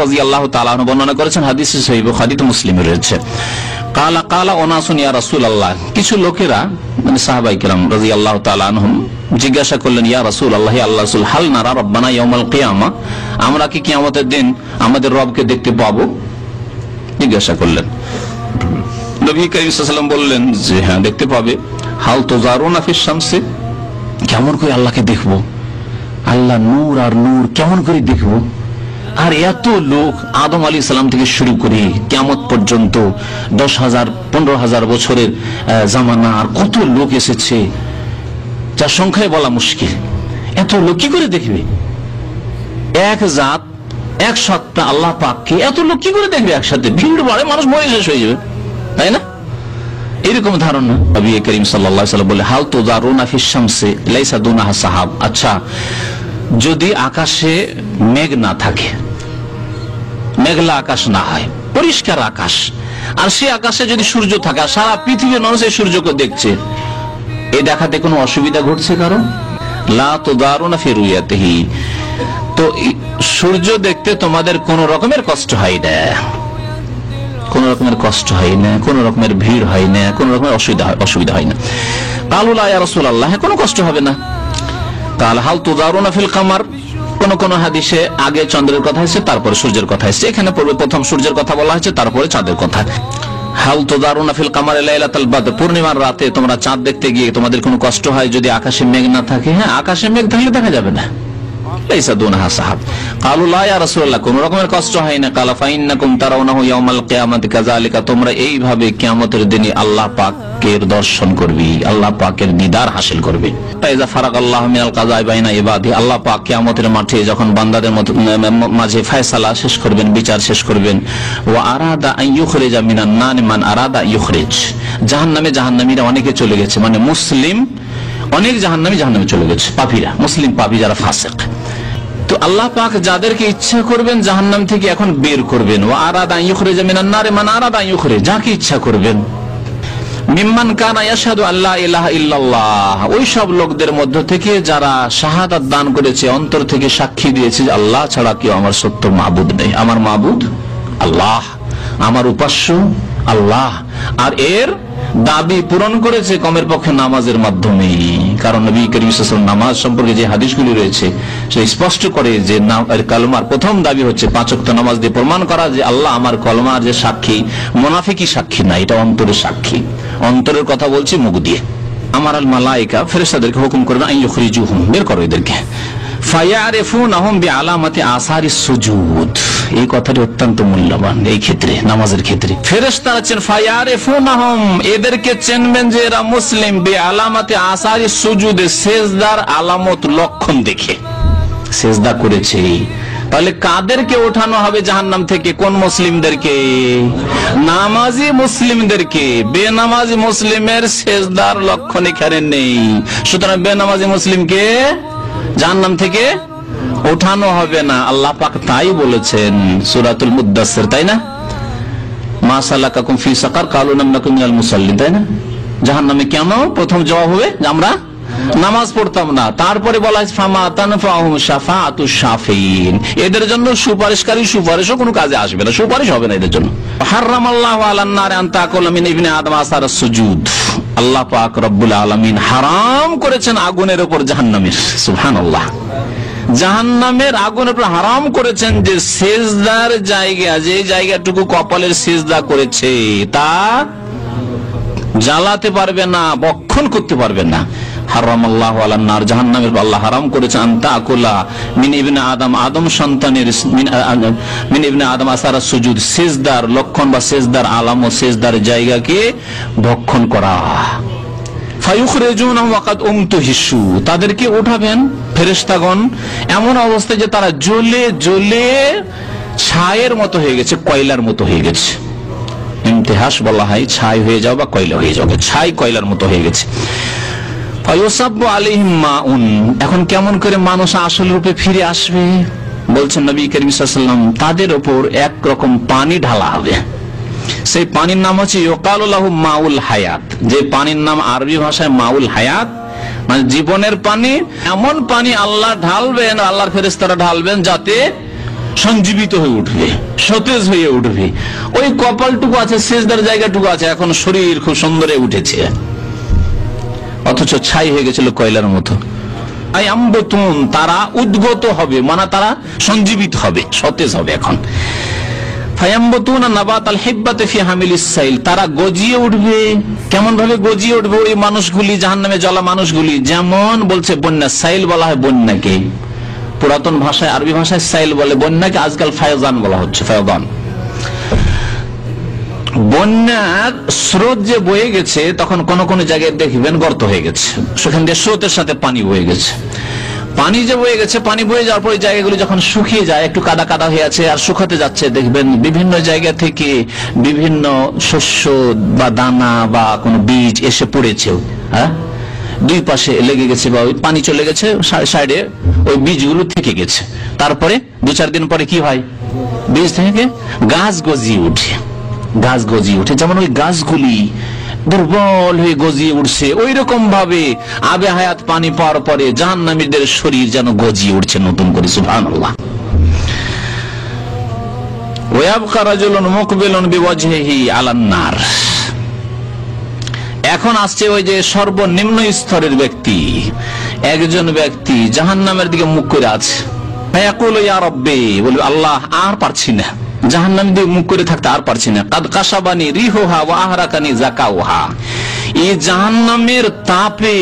রাদিয়াল্লাহু তাআলা আনহু বর্ণনা করেছেন, হাদিসে সহিহ বুখারী মুসলিমে রয়েছে, কালা কালা ওনাসুন ইয়া রাসূলুল্লাহ, কিছু লোকেরা মানে সাহাবায়ে কেরাম রাদিয়াল্লাহু তাআলা আনহুম জিজ্ঞাসা করলেন, ইয়া রাসূলুল্লাহ, আল্লাহ রাসূল, হাল নারা রাব্বানা ইয়াউমাল কিয়ামা, আমরা কি কিয়ামতের দিন আমাদের রবকে দেখতে পাবো? জিজ্ঞাসা করলেন। নবী করিম সাল্লাল্লাহু আলাইহি ওয়াসাল্লাম বললেন যে হ্যাঁ, দেখতে পাবে। হাল তুজারুনা ফিশ শামসি, কেমন করে আল্লাহকে দেখবো? আল্লাহ নূর আর নূর, কেমন করে দেখবো? আর এত লোক আদম আলাইহিস সালাম থেকে শুরু করে কিয়ামত পর্যন্ত 10,000 15,000 বছরের জামানা, আর কত লোক এসেছে যার সংখ্যায় বলা মুশকিল। এত লোক কি করে দেখবে? এক জাত, এক সত্তা আল্লাহ পাককে এত লোক কি করে দেখবে একসাথে? ভিড় বাড়ে, মানুষ মরে শেষ হয়ে যাবে, তাই না? এরকম ধারণা। নবী করিম সাল্লাল্লাহু আলাইহি ওয়াসাল্লাম বলে, হাল তুজারুনা ফিশ শামসি লাইসা দুনাহা সাহাব, আচ্ছা যদি আকাশে মেঘ না থাকে, মেঘলা আকাশ না হয়, পরিষ্কার আকাশ, আর সে আকাশে যদি সূর্য থাকে, সারা পৃথিবীর মানুষ এই সূর্যকে দেখছে, এই দেখাতে কোনো অসুবিধা ঘটছে কারণ? লা তুদারুনা ফি রুয়াতিহি, তো সূর্য দেখতে তোমাদের কোন রকমের কষ্ট হয় না, কোন রকমের কষ্ট হয় না, কোন রকমের ভিড় হয় না, কোন রকমের অসুবিধা হয় না। কালু লা ইয়া রাসূলুল্লাহ, কোনো কষ্ট হবে না। কাল হাল তুদারুনা ফিল কামার, কোন কোন হাদিসে আগে চন্দ্রের কথা হয়েছে, তারপরে সূর্যের কথা হয়েছে, এখানে পূর্বে প্রথম সূর্যের কথা বলা হয়েছে, তারপরে চাঁদের কথা। হাল তুদারুনা ফিল কামার লাইলাতুল বদর, পূর্ণিমার রাতে তোমরা চাঁদ দেখতে গিয়ে তোমাদের কোনো কষ্ট হয় যদি আকাশে মেঘ না থাকে? হ্যাঁ, আকাশে মেঘ থাকলে দেখা যাবে না। লাইসা দুনাহা সাহাব, কালু লা ইয়া রাসূলুল্লাহ, কোন রকমের কষ্ট হয় না। কালা ফাইন্নাকুম তারাউনাহু ইয়াউমাল কিয়ামাতি কাযালিকা, তোমরা এইভাবে কিয়ামতের দিনে আল্লাহ পাকের দর্শন করবে, আল্লাহ পাকের দিদার হাসিল করবে। ফাইজা ফারাগাল্লাহু মিনাল কাযাই বাইনা ইবাদি, আল্লাহ পাক কিয়ামতের মাঠে যখন বান্দাদের মাঝে ফয়সালা শেষ করবেন, বিচার শেষ করবেন, ওয়া আরাদা আন ইউখরিজা মিনান নার মান আরাদা ইউখরিজ, জাহান্নামীরা অনেকে চলে গেছে, মানে মুসলিম অনেক জাহান্নামে চলে গেছে, পাপীরা, মুসলিম পাপী যারা ফাসিক। তো আল্লাহ পাক যাদেরকে ইচ্ছা করবেন জাহান্নাম থেকে এখন বের করবেন, ওয়া আরাদা আন ইউখরিজা মিনান নার মান আরাদা আন ইউখরিজ, যাকে ইচ্ছা করবেন। মিম্মান কানা ইয়াশহাদু আল্লা ইলাহা ইল্লাল্লাহ, ওই সব লোকদের মধ্য থেকে যারা শাহাদাত দান করেছে, অন্তর থেকে সাক্ষী দিয়েছে যে আল্লাহ ছাড়া কেউ আমার সত্য মাবুদ নেই, আমার মাবুদ আল্লাহ, আমার উপাস্য আল্লাহ, আর এর দাবি পূরণ করেছে কমের পক্ষে নামাজের মাধ্যমে। কারণ নবী করিম সাল্লাল্লাহু আলাইহি ওয়াসাল্লাম নামাজ সম্পর্কে যে হাদিসগুলি রয়েছে সে স্পষ্ট করে যে কালেমার প্রথম দাবি হচ্ছে 5 ওয়াক্ত নামাজ দিয়ে প্রমাণ করা যে আল্লাহ আমার কলেমার যে সাক্ষী, মুনাফিকি সাক্ষী না, এটা অন্তরের সাক্ষী, অন্তরের কথা বলছি মুখ দিয়ে। আমার আল মালায়েকা, ফেরেশতাদেরকে হুকুম করবে আন ইউখরিজুহুম, বের করো এদেরকে। ফায়ারিফুনাহুম বিআলামাতি আসারিস সুজুদ, এই কথাটি অত্যন্ত মূল্যবান এই ক্ষেত্রে, নামাজের ক্ষেত্রে। ফেরেশতারা চেন ফায়ারিফুনাহুম, এদেরকে চিনবেন যে এরা মুসলিম, বিআলামাতি আসারিস সুজুদ, সিজদার আলামত লক্ষণ দেখে সিজদা করেছে। তাহলে কাদেরকে ওঠানো হবে জাহান্নাম থেকে? কোন মুসলিমদেরকে? নামাজি মুসলিমদেরকে। বেনামাজি মুসলিমের সিজদার লক্ষণ এখানে নেই, সুতরাং বেনামাজি মুসলিমকে জাহান্নাম থেকে ওঠানো হবে না। আল্লাহ পাক তাই বলেছেন সূরাতুল মুদ্দাসসির, তাই না? মা সালাকাকুম ফি সাকার কালু লাম নাকুম মিনাল মুসাল্লিন, তাই না? জাহান্নামে কেন? প্রথম জবাব হবে যে আমরা নামাজ পড়তাম না। তারপরে বলা হয় ফামা তানফাহুম শাফাআতুশ শাফিঈন, এদের জন্য সুপারিশকারী সুপারিশও কোনো কাজে আসবে না, সুপারিশ হবে না এদের জন্য। হারামাল্লাহু আলান নার আন তাকুলা মিন ইবনি আদম আসারাস সুজুদ, আল্লাহ পাক রব্বুল আলামিন হারাম করেছেন আগুনের উপর জাহান্নামের, সুবহানাল্লাহ, জাহান্নামের আগুনের উপর হারাম করেছেন যে সিজদার জায়গা, যে জায়গাটুকু কপালের সিজদা করেছে তা জ্বালাতে পারবে না, বক্ষণ করতে পারবে না। হারামাল্লাহু আলান নার, জাহান্নামের আল্লাহ হারাম করেছেন আন তাকুলা মিন ইবনে আদম, আদম সন্তানের মিন ইবনে আদম আসারাস সুজুদ, সিজদার লক্ষণ বা সিজদার আলাম ও সিজদার জায়গাকে ভক্ষণ করা। ফায়ুখরিজুনহুম ওয়াকাদ উমতুহিসু, তাদেরকে উঠাবেন ফেরেশতাগণ এমন অবস্থায় যে তারা জ্বলে জ্বলে ছায়ের মতো হয়ে গেছে, কয়লার মতো হয়ে গেছে। ইমতিহাস বলা হয় ছাই হয়ে যাও বা কয়লা হয়ে যাবে, ছাই কয়লার মতো হয়ে গেছে। ফায়ুসাব্বু আলাইহিম মাউন, এখন কেমন করে মানুষ আসল রূপে ফিরে আসবে? বলছেন নবী করিম সাল্লাল্লাহু আলাইহি ওয়াসাল্লাম, তাদের উপর একরকম পানি ঢালা হবে, সেই পানির নাম হচ্ছে ইউকালু লাহু মাউল হায়াত, যে পানির নাম আরবি ভাষায় মাউল হায়াত, মানে জীবনের পানি, এমন পানি আল্লাহ ঢালবেন, আল্লাহর ফেরেশতারা ঢালবেন যাতে সঞ্জীবিত হয়ে উঠবে, সতেজ হয়ে উঠবে। ওই কপালটুকু আছে, সেজদার জায়গাটুকু আছে, এখন শরীর খুব সুন্দর হয়ে উঠেছে, অথচ ছাই হয়ে গেছিল কয়লার মতো। তারা উদ্গত হবে, মানে তারা সঞ্জীবিত হবে, সতেজ হবে। এখন তারা গজিয়ে উঠবে। কেমন ভাবে গজিয়ে উঠবে ওই মানুষগুলি, জাহান্নামে জ্বলা মানুষগুলি? যেমন বলছে বন্যা, সাইল বলা হয় বন্যাকে, পুরাতন ভাষায়, আরবি ভাষায় সাইল বলে বন্যাকে, আজকাল ফায়জান বলা হচ্ছে, ফায়জান। বন্যার স্রোত যে বয়ে গেছে, তখন কোন কোন জায়গায় দেখবেন গর্ত হয়ে গেছে, সেখান দিয়ে স্রোতের সাথে পানি বয়ে গেছে। পানি যে বয়ে গেছে, পানি বয়ে যাওয়ার পরে জায়গাগুলি যখন শুকিয়ে যায়, একটু কাদা কাদা হয়ে আছে আর শুকাতে যাচ্ছে, দেখবেন বিভিন্ন জায়গা থেকে বিভিন্ন শস্য বা দানা বা কোনো বীজ এসে পড়েছে, হ্যাঁ, দুই পাশে লেগে গেছে, বা ওই পানি চলে গেছে সাইডে, ওই বীজগুলো থেকে গেছে। তারপরে 2-4 দিন পরে কি হয়? বীজ থেকে গাছ গজিয়ে উঠে, গাছ গজিয়ে উঠে। যেমন ওই গাছগুলি দুর্বল হয়ে গজিয়ে উঠছে, ওই রকম ভাবে আবে হায়াত পানি পাওয়ার পরে জাহান্নামীদের শরীর যেন গজিয়ে উঠছে নতুন করে। সুবহানাল্লাহ। ওয়াবকা রাজুলুন মুকবিলুন বিওয়াজহিহি আলান নার। এখন আসছে ওই যে সর্বনিম্ন স্তরের ব্যক্তি, একজন ব্যক্তি জাহান্নামের দিকে মুখ করে আছে। ফায়াকুলু ইয়া রাব্বি, বলবে আল্লাহ আর পারছি না, জাহান্নাম দিয়ে মুখ করে থাকতে আর পারছি না। কাদ কাশাবানি রিহুহা ওয়া আহরাকানি যাকাউহা, এই জাহান্নামের তাপে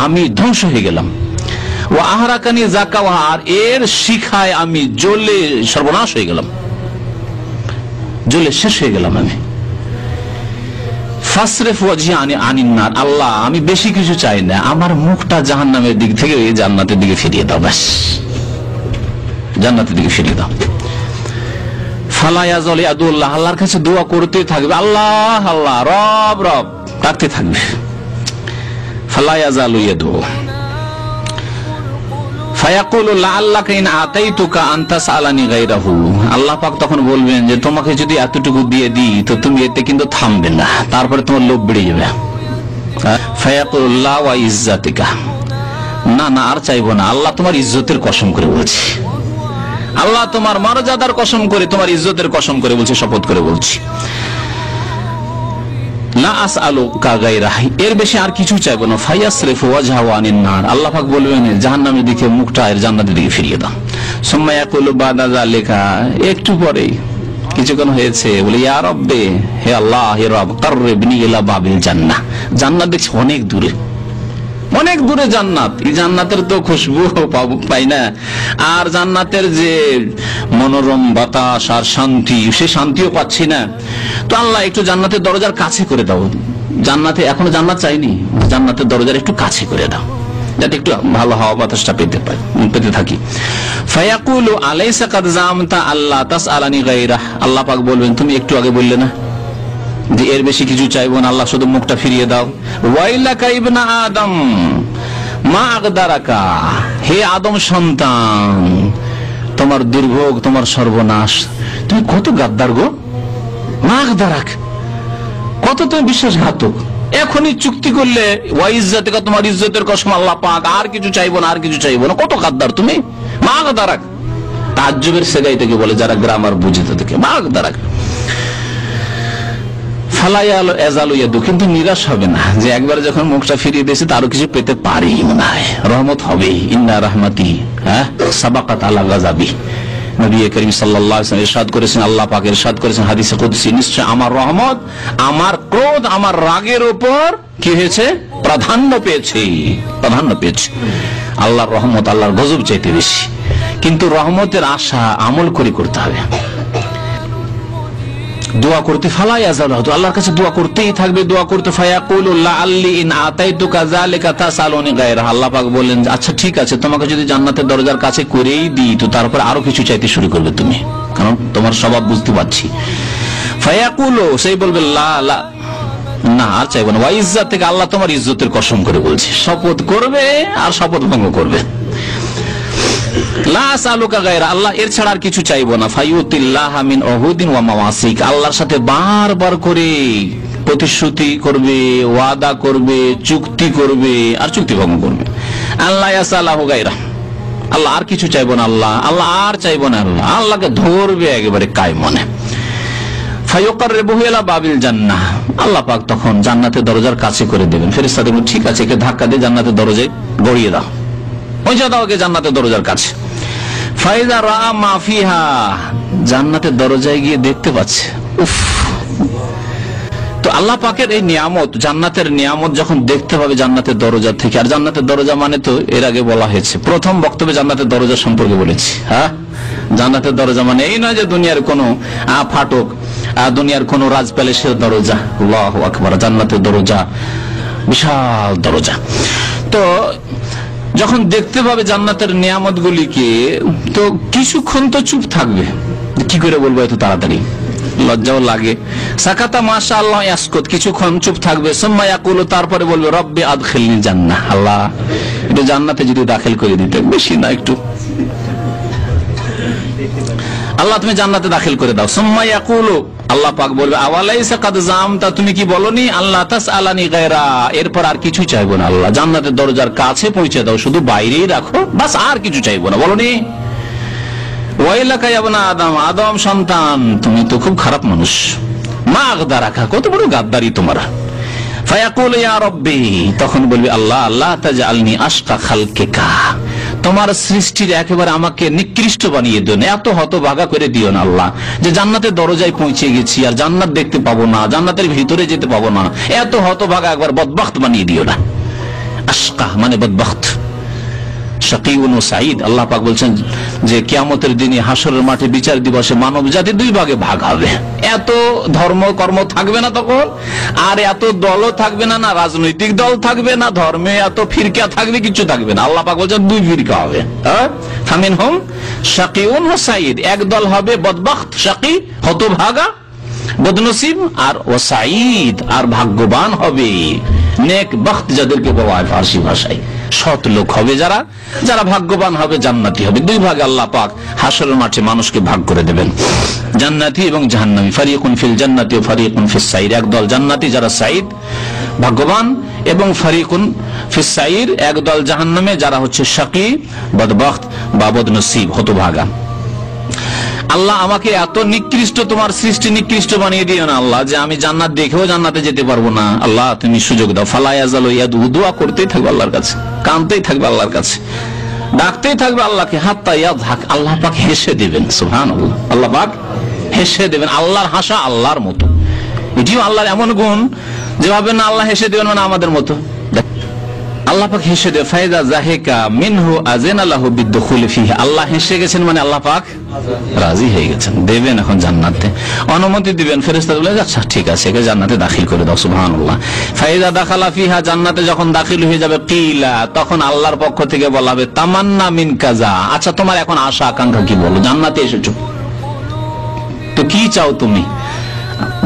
আমি ধ্বংস হয়ে গেলাম। ওয়া আহরাকানি যাকাউহা, আর এর শিখায় আমি জ্বলে সর্বনাশ হয়ে গেলাম, জ্বলে শেষ হয়ে গেলাম আমি। ফাসরিফ ওয়াজহি আনিন নার, আল্লাহ আমি বেশি কিছু চাই না, আমার মুখটা জাহান্নামের দিক থেকে এই জান্নাতের দিকে ফিরিয়ে দাও, ব্যাস জান্নাতের দিকে ফিরিয়ে দাও। আল্লাহর কাছে দোয়া করতে থাকবে, আল্লাহ আল্লাহ, রব রব ডাকতে থাকবে। আল্লাহ পাক তখন বলবেন যে তোমাকে যদি এতটুকু দিয়ে দিই তো তুমি এতে কিন্তু থামবে না, তারপরে তোমার লোভ বেড়ে যাবে। ফায়াকুলুল্লাহ ওয়া ইজ্জাতিকা, না না আর চাইবো না, আল্লাহ তোমার ইজ্জতের কসম করে বলছি, আল্লাহ তোমার মর্যাদার কসম করে, তোমার ইজ্জতের কসম করে বলছি, শপথ করে বলছি, লা আসআলুকা গায়রাহ, এর বেশি আর কিছু চাইবো না। ফায়াসরিফু ওয়াজহাহু আনিন নার, আল্লাহ পাক বলবেন জাহান্নামের দিকে মুখটা এর জান্নাতের দিকে ফিরিয়ে দাও। সুম্মা ইয়াকুলু বাদা যালিকা, একটু পরে কিছুক্ষণ হয়েছে, বলে ইয়া রাব্বি, হে আল্লাহ, হে রব, কাররিবনি ইলা বাবিল জান্নাহ, জান্নাত দেখছি অনেক দূরে, অনেক দূরে জান্নাত। এই জান্নাতের তো খুশবু পাই না, আর জান্নাতের যে মনোরম বাতাস আর শান্তি, সে শান্তিও পাচ্ছি না। তো আল্লাহ একটু জান্নাতের দরজার কাছে করে দাও, জান্নাতে এখনো জান্নাত চাইনি, জান্নাতের দরজার একটু কাছে করে দাও, যাতে একটু ভালো হাওয়া বাতাসটা পেতে থাকি। ফায়াকুলু আলাইসা কাদ জামতা আল্লাহ তাসআলানি গায়রাহ, আল্লাহ পাক বলবেন তুমি একটু আগে বললে না যে এর বেশি কিছু চাইবো না, আল্লাহ শুধু মুখটা ফিরিয়ে দাও। ওয়াইলাকা ইবনা আদম মা আগদারাকা, হে আদম সন্তান, তোমার দুর্ভোগ, তোমার সর্বনাশ, তুমি কত গাদ্দার গো, মা আগদারাক, কত তুমি বিশ্বাসঘাতক। এখনই চুক্তি করলে ওয়া ইজ্জাতিকা, তোমার ইজ্জতের কসম আল্লাহ পাক, আর কিছু চাইবো না, আর কিছু চাইবো না, কত গাদ্দার তুমি। মা আগদারাক তাজ্জুবের সেগাই থেকে বলে, যারা গ্রামার বুঝে তাদেরকে মা আগদারাক। কিন্তু নিরাশ হবে না, যে একবার যখন মুখটা ফিরিয়ে দিয়েছে তারও কিছু পেতে পারি, মনে হয় রহমত হবে। ইন্না রাহমাতি সাবাকাত আলা গাযাবি, নবী করিম সাল্লাল্লাহু আলাইহি ওয়াসাল্লাম ইরশাদ করেছেন, আল্লাহ পাক ইরশাদ করেছেন হাদিসে কুদসি, নিশ্চয় আমার রহমত, আমার ক্রোধ, আমার রাগের উপর কি হয়েছে, প্রাধান্য পেয়েছে, প্রাধান্য পেয়েছে। আল্লাহর রহমত আল্লাহর গজব চাইতে বেশি, কিন্তু রহমতের আশা আমল করে করতে হবে। দোয়া করতে আল্লাহর কাছে দোয়া করতেই থাকবে, দোয়া করতে। আল্লাহ পাক বলেন আচ্ছা ঠিক আছে, তোমাকে যদি জান্নাতের দরজার কাছে করেই দিই তো তারপর আরো কিছু চাইতে শুরু করবে তুমি, কারণ তোমার স্বভাব বুঝতে পারছি। ফায়াকুলু, সেই বলবে না আর চাইবো না। ওয়া ইজ্জাত থেকে, আল্লাহ তোমার ইজ্জতের কসম করে বলছে, শপথ করবে আর শপথ ভঙ্গ করবে। আল্লাহ এর ছাড়া আর কিছু চাইবো না। ফায়ুতিল্লাহ মিন উহুদিন ওয়া মাওয়াসিক, আল্লাহর সাথে বারবার করে প্রতিশ্রুতি করবে, ওয়াদা করবে, চুক্তি করবে আর চুক্তি ভঙ্গ করবে। আল্লাহ ইয়াসালাহু গায়রা, আল্লাহ আর কিছু চাইবো না, আল্লাহ আল্লাহ আর চাইবো না, আল্লাহ আল্লাহকে ধরবে একেবারে কায় মনে। ফায়ুকাররিবুহু ইলা বাবিল জান্নাহ, আল্লাহ পাক তখন জান্নাতের দরজার কাছে করে দেবেন। ফেরেশতাদের বলবেন ঠিক আছে, একে ধাক্কা দিয়ে জান্নাতের দরজায় গড়িয়ে দাও, পৌঁছে দাও একে জান্নাতের দরজার কাছে। ফাইজা রাআ মা ফিহা, জান্নাতের দরজায় গিয়ে দেখতে পাচ্ছে, উফ। তো আল্লাহ পাকের এই নিয়ামত, জান্নাতের নিয়ামত যখন দেখতে পাবে জান্নাতের দরজা থেকে, আর জান্নাতের দরজা মানে তো এর আগে বলা হয়েছে, প্রথম বক্তব্যে জান্নাতের দরজা সম্পর্কে বলেছি। হ্যাঁ, জান্নাতের দরজা মানে এই নয় যে দুনিয়ার কোনো ফাটক, দুনিয়ার কোনো রাজ প্যালেসের দরজা। আল্লাহু আকবার, জান্নাতের দরজা বিশাল দরজা। তো যখন দেখতে পাবে জান্নাতের নিয়ামত গুলিকে, তো কিছুক্ষণ তো চুপ থাকবে, কি করে বলবো এত তাড়াতাড়ি, লজ্জাও লাগে। সাকাতা মাশাআল্লাহ ইয়াসকুত, কিছুক্ষণ চুপ থাকবে। সুম্মা ইয়াকুলু, তারপরে বলবে রব্বি আদখিলনি জান্নাহ, আল্লাহ একটু জান্নাতে যদি দাখিল করে দিতে, বেশি না একটু, আল্লাহ তুমি জান্নাতে দাখিল করে দাও। সুম্মা ইয়াকুলু, আল্লাহ পাক বলবে আওয়ালাইসা কাদ জামতা, তুমি কি বলনি আল্লাহ তাসআলানি গায়রা, এরপর আর কিছু চাইবো না, আল্লাহ জান্নাতের দরজার কাছে পৌঁছে দাও, শুধু বাইরেই রাখো, বাস আর কিছু চাইবো না, বলনি? ওয়াইলাকা ইয়া ইবনা আদম, আদম সন্তান তুমি তো খুব খারাপ মানুষ, মা আগদারাকা, কত বড় গাদ্দারি তোমার। ফায়াকুলু ইয়া রাব্বি, তখন বলবি আল্লাহ আল্লাহ তাজআলনি আশকা খালকিকা, তোমার সৃষ্টির একেবারে আমাকে নিকৃষ্ট বানিয়ে দিও না, এত হতভাগা করে দিও না আল্লাহ, যে জান্নাতের দরজায় পৌঁছে গেছি আর জান্নাত দেখতে পাবো না, জান্নাতের ভিতরে যেতে পাবো না, এত হতভাগা একবার বদবখত বানিয়ে দিও না। আশকা মানে বদবখত, শাকিউন ওয়া সাঈদ। আল্লাহ পাক বলছেন যে কিয়ামতের দিনে হাসরের মাঠে বিচার দিবসে মানব জাতি দুই ভাগে ভাগ হবে, এত ধর্ম কর্ম থাকবে না তখন, আর এত দলও থাকবে না, না রাজনৈতিক দল থাকবে না, ধর্মে এত ফিরকা থাকবে, কিছু থাকবে না। আল্লাহ পাক বলছেন দুই ফিরকা হবে, ফামিনহুম শাকিউন ওয়া সাঈদ, এক দল হবে বদবখত, শাকি হতভাগা বদনসিব, আর ওয়া সাঈদ আর ভাগ্যবান হবে, নেক বখত যাদেরকে বলা হয় ফার্সি ভাষায়, সৎ লোক হবে যারা, যারা ভাগ্যবান হবে, জান্নাতি হবে। দুই ভাগে আল্লাহ পাক হাসরের মাঠে মানুষকে ভাগ করে দেবেন, জান্নাতি এবং জাহান্নামী। ফারিকুন ফিল জান্নাতি ওয়া ফারিকুন ফিস সাইর, একদল জান্নাতি যারা সাঈদ ভাগ্যবান, এবং ফারিকুন ফিস সাইর একদল জাহান্নামে যারা হচ্ছে শাকী বদবখত বা বদনসিব হতভাগা। আল্লাহ আমাকে এত নিকৃষ্ট, তোমার সৃষ্টি নিকৃষ্ট বানিয়ে দিও না আল্লাহ, যে আমি জান্নাত দেখেও জান্নাতে যেতে পারবো না, আল্লাহ তুমি সুযোগ দাও। ফালা ইয়াজালু ইয়াদু, দোয়া করতেই থাকবে আল্লাহর কাছে, কাঁদতেই থাকবে আল্লাহর কাছে, ডাকতেই থাকবে আল্লাহকে, হাত্তা ইয়াযহাক, আল্লাহ পাক হেসে দিবেন। সুবহানাল্লাহ, আল্লাহ পাক হেসে দিবেন। আল্লাহর হাসা আল্লাহর মতো, এটিও আল্লাহর এমন গুণ, যেভাবে না আল্লাহ হেসে দিবেন মানে আমাদের মতো, আল্লাহ পাক হেসে দেয়। ফায়দা জাহিকা মিনহু আযিনা লাহু বিদখুলি ফিহি, আল্লাহ হেসে গেছেন মানে আল্লাহ পাক রাজি হয়ে গেছেন, দেবেন এখন জান্নাতে, অনুমতি দিবেন। ফেরেশতারা বলে আচ্ছা ঠিক আছে, একে জান্নাতে দাখিল করে দাও। সুবহানাল্লাহ। ফায়দা দাখালা ফিহা, জান্নাতে যখন দাখিল হয়ে যাবে, কিলা, তখন আল্লাহর পক্ষ থেকে বলা হবে তামান্না মিন কাজা, আচ্ছা তোমার এখন আশা আকাঙ্ক্ষা কি, বলো, জান্নাতে এসেছো তো কি চাও তুমি?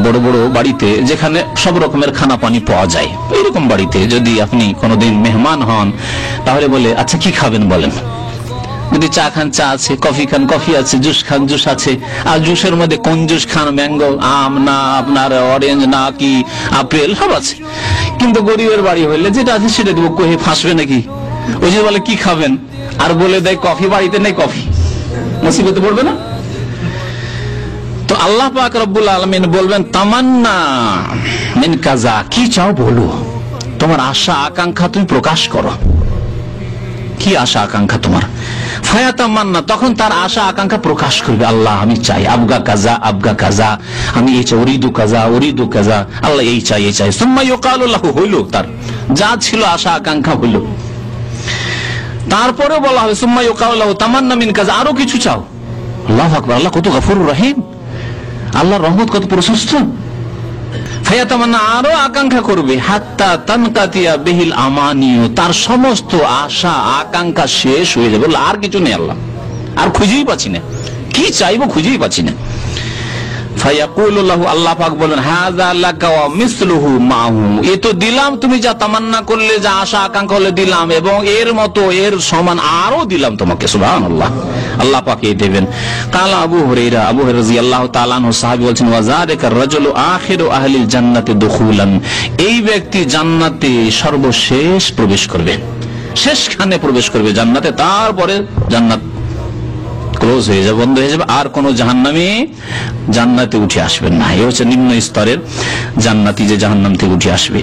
বড় বড় বাড়িতে যেখানে সব রকমের খানা পানি পাওয়া যায়, এরকম বাড়িতে যদি আপনি কোনোদিন মেহমান হন, তাহলে বলে আচ্ছা কি খাবেন বলেন, যদি চা খান চা আছে, কফি খান কফি আছে, জুস খান জুস আছে, আর জুসের মধ্যে কোন জুস খান, ম্যাঙ্গো, আম না আপনার অরেঞ্জ না কি আপেল, সব আছে। কিন্তু গরিবের বাড়ি হইলে যেটা আছে সেটা দিব, কহে ফাঁসবে নাকি? ওই যে বলে কি খাবেন, আর বলে দেয় কফি, বাড়িতে নেই কফি, মুসিবতে পড়বে না? তো আল্লাহ পাক রব্বুল আলামিন বলবেন তামান্না মিন কাজা, কি চাও বলো, তোমার আশা আকাঙ্ক্ষা তুমি প্রকাশ করো, কি আশা আকাঙ্ক্ষা তোমার? ফায়াতামান্না, তখন তার আশা আকাঙ্ক্ষা প্রকাশ করবে, আল্লাহ আমি চাই আবগা কাজা আবগা কাজা, আমি এই চাই, ওরিদু কাজা ওরিদু কাজা, আল্লাহ এই চাই এই চাই। সুম্মা ইউকালু লাহু, হইল, তার যা ছিল আশা আকাঙ্ক্ষা হইল। তারপরে বলা হবে সুম্মা ইউকালু লাহু তামান্না মিন কাজা, আরো কিছু চাও। আল্লাহু আকবার, আল্লাহ কত গফুরুর রহিম, আল্লাহর রহমত কত প্রশস্ত। ফায়াতামান্না, আরো আকাঙ্ক্ষা করবে, হাত্তা তানকাতিয়া বিহিল আমানিউ, তার সমস্ত আশা আকাঙ্ক্ষা শেষ হয়ে যাবে, আর কিছু নেই, আল্লাহ আর খুঁজেই পাচ্ছি না, কি চাইবো খুঁজেই পাচ্ছি না। ফায়াকুলুল্লাহু, আল্লাহ পাক বলেন, হাযা লাকা ওয়া মিসলুহু মাহু, এ তো দিলাম তুমি যা তামান্না করলে, যা আশা আকাঙ্ক্ষা করলে দিলাম, এবং এর মতো এর সমান আরো দিলাম তোমাকে। সুবহানাল্লাহ, আল্লাহ পাক এই দেবেন। কালা আবু হুরায়রা, আবু হুরায়রা রাদিয়াল্লাহু তাআলা আনহু সাহাবী বলছেন, ওয়া যালিকা রাজুলু আখিরু আহলিল জান্নাতি দুখুলান, এই ব্যক্তি জান্নাতে সর্বশেষ প্রবেশ করবে, শেষখানে প্রবেশ করবে জান্নাতে, তারপরে জান্নাত ক্লোজ হয়ে যাবে, বন্ধ হয়ে যাবে, আর কোন জাহান্নামী জান্নাতে উঠে আসবেন না। এই হচ্ছে নিম্ন স্তরের জান্নাতি যে জাহান্নাম থেকে উঠে আসবে।